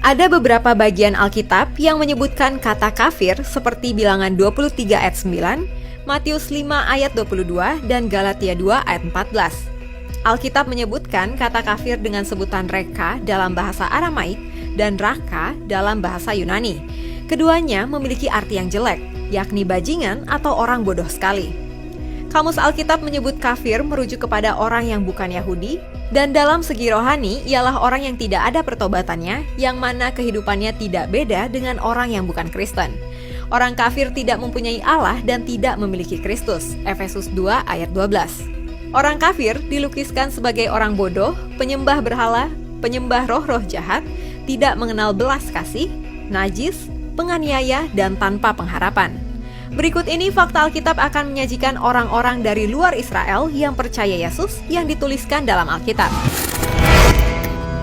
Ada beberapa bagian Alkitab yang menyebutkan kata kafir seperti Bilangan 23 ayat 9, Matius 5 ayat 22, dan Galatia 2 ayat 14. Alkitab menyebutkan kata kafir dengan sebutan reka dalam bahasa Aramaik dan raka dalam bahasa Yunani. Keduanya memiliki arti yang jelek, yakni bajingan atau orang bodoh sekali. Kamus Alkitab menyebut kafir merujuk kepada orang yang bukan Yahudi, dan dalam segi rohani ialah orang yang tidak ada pertobatannya, yang mana kehidupannya tidak beda dengan orang yang bukan Kristen. Orang kafir tidak mempunyai Allah dan tidak memiliki Kristus. Efesus 2 ayat 12. Orang kafir dilukiskan sebagai orang bodoh, penyembah berhala, penyembah roh-roh jahat, tidak mengenal belas kasih, najis, penganiaya, dan tanpa pengharapan. Berikut ini fakta Alkitab akan menyajikan orang-orang dari luar Israel yang percaya Yesus yang dituliskan dalam Alkitab.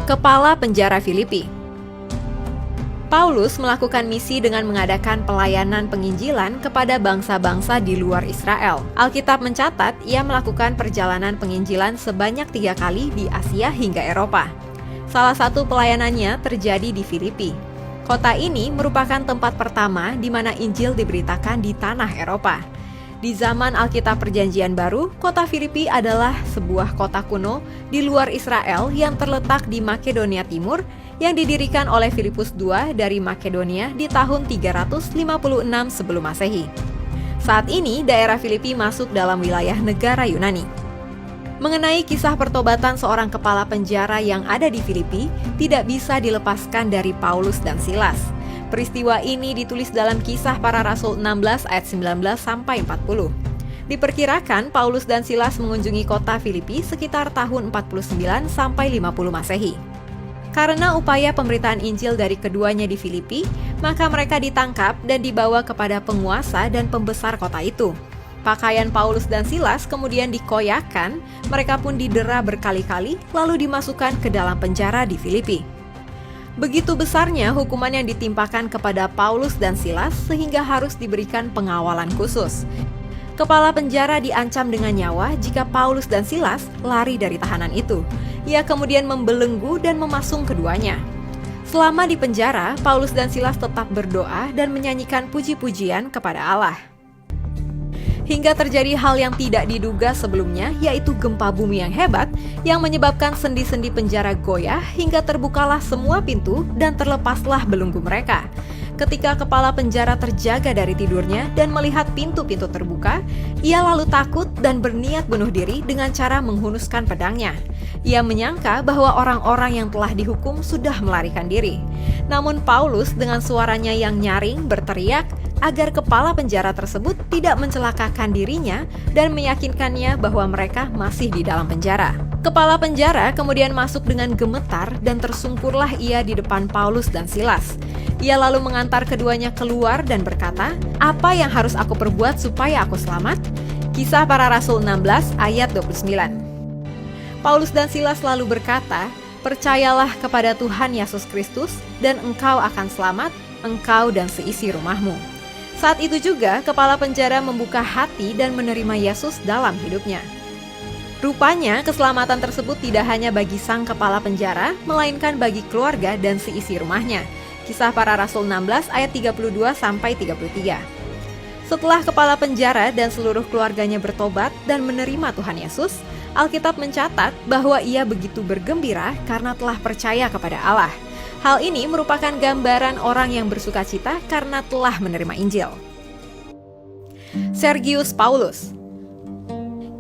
Kepala Penjara Filipi. Paulus melakukan misi dengan mengadakan pelayanan penginjilan kepada bangsa-bangsa di luar Israel. Alkitab mencatat ia melakukan perjalanan penginjilan sebanyak 3 kali di Asia hingga Eropa. Salah satu pelayanannya terjadi di Filipi. Kota ini merupakan tempat pertama di mana Injil diberitakan di tanah Eropa. Di zaman Alkitab Perjanjian Baru, kota Filipi adalah sebuah kota kuno di luar Israel yang terletak di Makedonia Timur yang didirikan oleh Filipus II dari Makedonia di tahun 356 sebelum Masehi. Saat ini, daerah Filipi masuk dalam wilayah negara Yunani. Mengenai kisah pertobatan seorang kepala penjara yang ada di Filipi, tidak bisa dilepaskan dari Paulus dan Silas. Peristiwa ini ditulis dalam Kisah Para Rasul 16 ayat 19 sampai 40. Diperkirakan Paulus dan Silas mengunjungi kota Filipi sekitar tahun 49 sampai 50 Masehi. Karena upaya pemberitaan Injil dari keduanya di Filipi, maka mereka ditangkap dan dibawa kepada penguasa dan pembesar kota itu. Pakaian Paulus dan Silas kemudian dikoyakkan, mereka pun didera berkali-kali lalu dimasukkan ke dalam penjara di Filipi. Begitu besarnya hukuman yang ditimpakan kepada Paulus dan Silas sehingga harus diberikan pengawalan khusus. Kepala penjara diancam dengan nyawa jika Paulus dan Silas lari dari tahanan itu. Ia kemudian membelenggu dan memasung keduanya. Selama di penjara, Paulus dan Silas tetap berdoa dan menyanyikan puji-pujian kepada Allah. Hingga terjadi hal yang tidak diduga sebelumnya, yaitu gempa bumi yang hebat yang menyebabkan sendi-sendi penjara goyah hingga terbukalah semua pintu dan terlepaslah belenggu mereka. Ketika kepala penjara terjaga dari tidurnya dan melihat pintu-pintu terbuka, ia lalu takut dan berniat bunuh diri dengan cara menghunuskan pedangnya. Ia menyangka bahwa orang-orang yang telah dihukum sudah melarikan diri. Namun Paulus dengan suaranya yang nyaring berteriak agar kepala penjara tersebut tidak mencelakakan dirinya dan meyakinkannya bahwa mereka masih di dalam penjara. Kepala penjara kemudian masuk dengan gemetar dan tersungkurlah ia di depan Paulus dan Silas. Ia lalu mengantar keduanya keluar dan berkata, "Apa yang harus aku perbuat supaya aku selamat?" Kisah Para Rasul 16 ayat 29. Paulus dan Silas lalu berkata, "Percayalah kepada Tuhan Yesus Kristus dan engkau akan selamat, engkau dan seisi rumahmu." Saat itu juga kepala penjara membuka hati dan menerima Yesus dalam hidupnya. Rupanya keselamatan tersebut tidak hanya bagi sang kepala penjara, melainkan bagi keluarga dan seisi rumahnya. Kisah Para Rasul 16 ayat 32 sampai 33. Setelah kepala penjara dan seluruh keluarganya bertobat dan menerima Tuhan Yesus, Alkitab mencatat bahwa ia begitu bergembira karena telah percaya kepada Allah. Hal ini merupakan gambaran orang yang bersukacita karena telah menerima Injil. Sergius Paulus.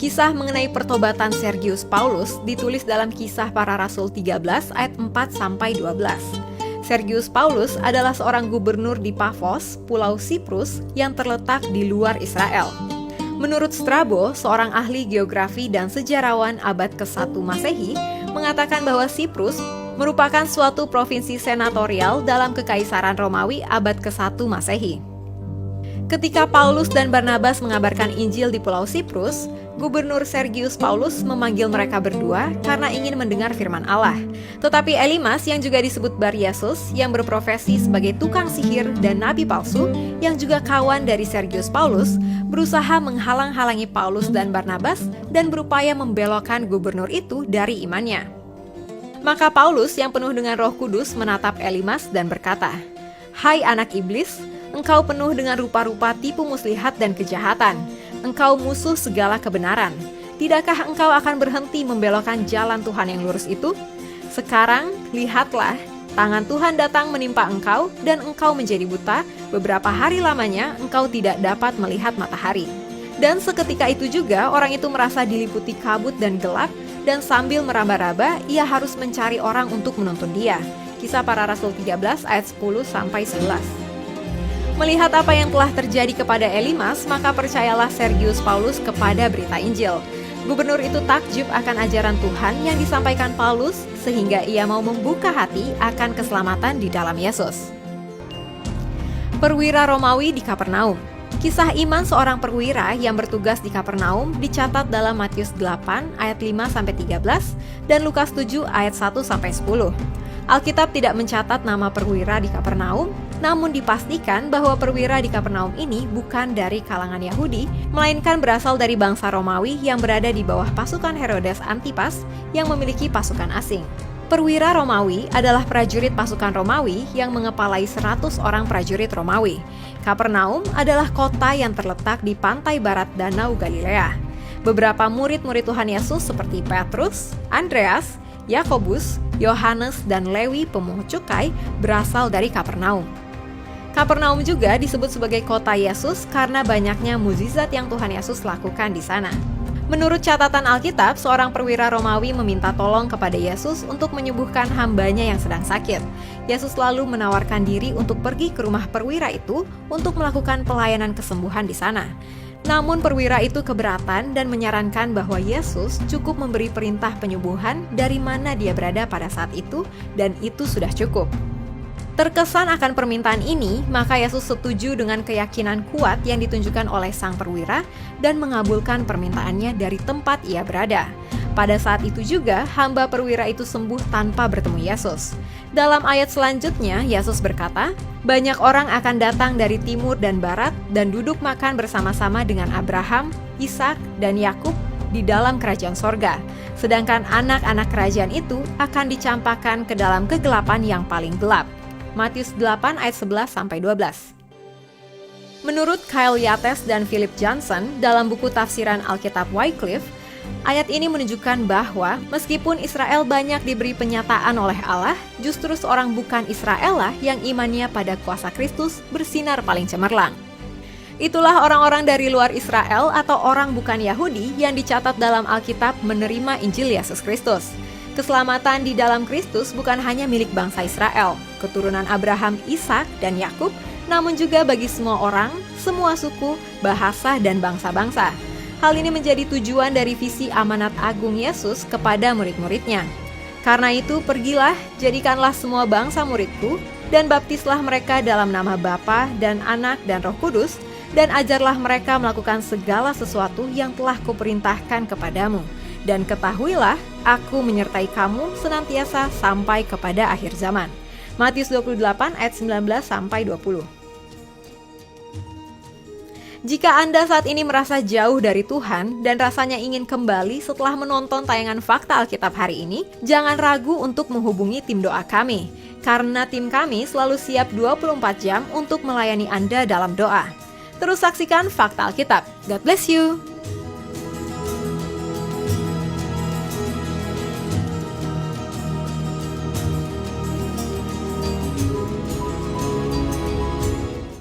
Kisah mengenai pertobatan Sergius Paulus ditulis dalam Kisah Para Rasul 13 ayat 4 sampai 12. Sergius Paulus adalah seorang gubernur di Pafos, Pulau Siprus yang terletak di luar Israel. Menurut Strabo, seorang ahli geografi dan sejarawan abad ke-1 Masehi, mengatakan bahwa Siprus merupakan suatu provinsi senatorial dalam Kekaisaran Romawi abad ke-1 Masehi. Ketika Paulus dan Barnabas mengabarkan Injil di Pulau Siprus, Gubernur Sergius Paulus memanggil mereka berdua karena ingin mendengar firman Allah. Tetapi Elimas yang juga disebut Bar-Yesus, yang berprofesi sebagai tukang sihir dan nabi palsu, yang juga kawan dari Sergius Paulus, berusaha menghalang-halangi Paulus dan Barnabas dan berupaya membelokkan gubernur itu dari imannya. Maka Paulus yang penuh dengan Roh Kudus menatap Elimas dan berkata, "Hai anak iblis, engkau penuh dengan rupa-rupa tipu muslihat dan kejahatan. Engkau musuh segala kebenaran. Tidakkah engkau akan berhenti membelokkan jalan Tuhan yang lurus itu? Sekarang, lihatlah, tangan Tuhan datang menimpa engkau, dan engkau menjadi buta. Beberapa hari lamanya engkau tidak dapat melihat matahari." Dan seketika itu juga orang itu merasa diliputi kabut dan gelap, dan sambil meraba-raba, ia harus mencari orang untuk menuntun dia. Kisah Para Rasul 13 ayat 10-11. Melihat apa yang telah terjadi kepada Elimas, maka percayalah Sergius Paulus kepada berita Injil. Gubernur itu takjub akan ajaran Tuhan yang disampaikan Paulus, sehingga ia mau membuka hati akan keselamatan di dalam Yesus. Perwira Romawi di Kapernaum. Kisah iman seorang perwira yang bertugas di Kapernaum dicatat dalam Matius 8 ayat 5-13 dan Lukas 7 ayat 1-10. Alkitab tidak mencatat nama perwira di Kapernaum, namun dipastikan bahwa perwira di Kapernaum ini bukan dari kalangan Yahudi, melainkan berasal dari bangsa Romawi yang berada di bawah pasukan Herodes Antipas yang memiliki pasukan asing. Perwira Romawi adalah prajurit pasukan Romawi yang mengepalai 100 orang prajurit Romawi. Kapernaum adalah kota yang terletak di pantai barat Danau Galilea. Beberapa murid-murid Tuhan Yesus seperti Petrus, Andreas, Yakobus, Yohanes, dan Lewi pemungut cukai berasal dari Kapernaum. Kapernaum juga disebut sebagai kota Yesus karena banyaknya mukjizat yang Tuhan Yesus lakukan di sana. Menurut catatan Alkitab, seorang perwira Romawi meminta tolong kepada Yesus untuk menyembuhkan hambanya yang sedang sakit. Yesus lalu menawarkan diri untuk pergi ke rumah perwira itu untuk melakukan pelayanan kesembuhan di sana. Namun perwira itu keberatan dan menyarankan bahwa Yesus cukup memberi perintah penyembuhan dari mana dia berada pada saat itu, dan itu sudah cukup. Terkesan akan permintaan ini, maka Yesus setuju dengan keyakinan kuat yang ditunjukkan oleh sang perwira dan mengabulkan permintaannya dari tempat ia berada. Pada saat itu juga, hamba perwira itu sembuh tanpa bertemu Yesus. Dalam ayat selanjutnya, Yesus berkata, "Banyak orang akan datang dari timur dan barat dan duduk makan bersama-sama dengan Abraham, Ishak, dan Yakub di dalam kerajaan sorga. Sedangkan anak-anak kerajaan itu akan dicampakkan ke dalam kegelapan yang paling gelap." Matius 8 ayat 11-12. Menurut Kyle Yates dan Philip Johnson dalam buku tafsiran Alkitab Wycliffe, ayat ini menunjukkan bahwa meskipun Israel banyak diberi penyataan oleh Allah, justru seorang bukan Israel lah yang imannya pada kuasa Kristus bersinar paling cemerlang. Itulah orang-orang dari luar Israel atau orang bukan Yahudi yang dicatat dalam Alkitab menerima Injil Yesus Kristus. Keselamatan di dalam Kristus bukan hanya milik bangsa Israel, keturunan Abraham, Ishak, dan Yakub, namun juga bagi semua orang, semua suku, bahasa, dan bangsa-bangsa. Hal ini menjadi tujuan dari visi amanat agung Yesus kepada murid-muridnya. Karena itu, pergilah, jadikanlah semua bangsa muridku, dan baptislah mereka dalam nama Bapa dan Anak dan Roh Kudus, dan ajarlah mereka melakukan segala sesuatu yang telah kuperintahkan kepadamu. Dan ketahuilah, aku menyertai kamu senantiasa sampai kepada akhir zaman. Matius 28 ayat 19-20. Jika Anda saat ini merasa jauh dari Tuhan dan rasanya ingin kembali setelah menonton tayangan Fakta Alkitab hari ini, jangan ragu untuk menghubungi tim doa kami, karena tim kami selalu siap 24 jam untuk melayani Anda dalam doa. Terus saksikan Fakta Alkitab. God bless you!